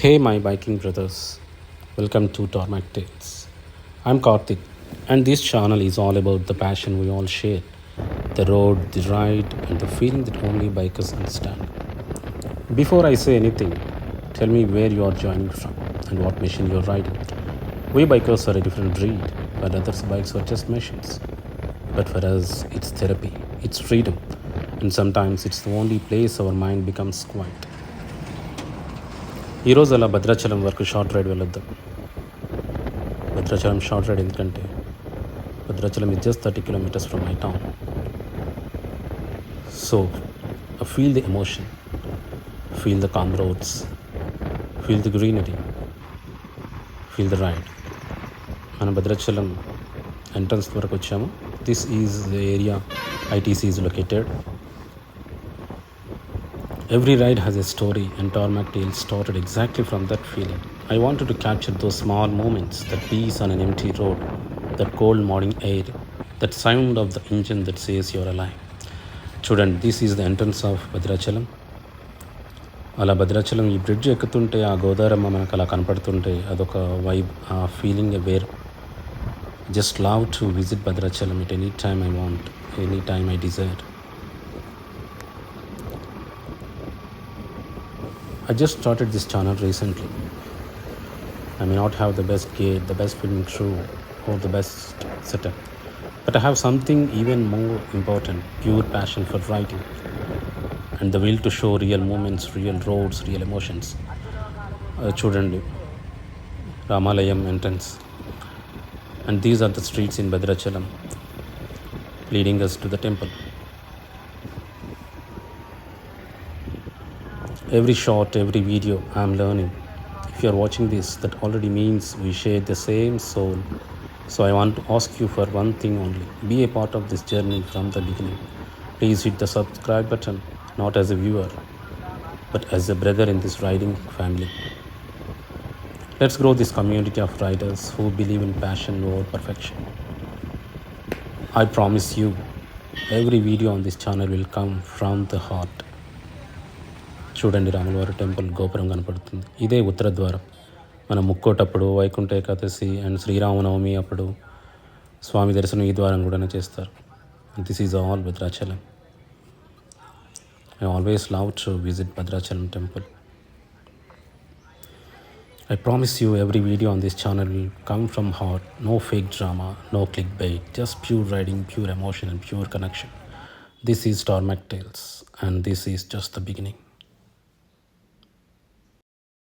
Hey, my biking brothers, welcome to Tarmac Tales. I'm Karthik, and this channel is all about the passion we all share, the road, the ride, and the feeling that only bikers understand. Before I say anything, tell me where you are joining from and what machine you're riding. We bikers are a different breed, but others' bikes are just machines. But for us, it's therapy, it's freedom, and sometimes it's the only place our mind becomes quiet. ఈరోజు అలా భద్రాచలం వరకు short ride వెళ్ళొద్దాం. Bhadrachalam short ride ఎందుకంటే Bhadrachalam is just 30 kilometers from my town. So I feel the emotion, feel the calm roads, feel the greenery, feel the ride. మనం Bhadrachalam entrance వరకు వచ్చాము. This is the area ITC is located. Every ride has a story, and Tarmac Tales started exactly from that feeling. I wanted to capture those small moments, that peace on an empty road, that cold morning air, that sound of the engine that says you're alive. చూడండి, this is the entrance of Bhadrachalam. అలా భద్రాచలం ఈ bridge ఎక్కుతుంటే ఆ గోదావరమ్మ మనకు అలా కనపడుతుంటే అదొక vibe, ఆ feeling where. Just love to visit Bhadrachalam at any time I want, any time I desire. I just started this channel recently. I may not have the best gear, the best filming crew, or the best setup, but I have something even more important, pure passion for writing and the will to show real moments, real roads, real emotions. Chudandi, Ramalayam entrance, and these are the streets in Bhadrachalam leading us to the temple. Every shot, every video, I am learning. If you are watching this, that already means we share the same soul. So I want to ask you for one thing only. Be a part of this journey from the beginning. Please hit the subscribe button, not as a viewer, but as a brother in this riding family. Let's grow this community of riders who believe in passion over perfection. I promise you, every video on this channel will come from the heart. చూడండి, రాములవారి temple గోపురం కనపడుతుంది. ఇదే ఉత్తర ద్వారం. మనం ముక్కోటప్పుడు, Vaikuntha Ekadashi and Sri Rama Navami అప్పుడు స్వామి దర్శనం ఈ ద్వారం కూడా చేస్తారు. This is all Bhadrachalam. I always love to visit Bhadrachalam temple. I promise you every video on this channel will come from heart. No fake drama, no clickbait, just pure riding, pure emotion and pure connection. This is Tarmac Tales, and this is just the beginning.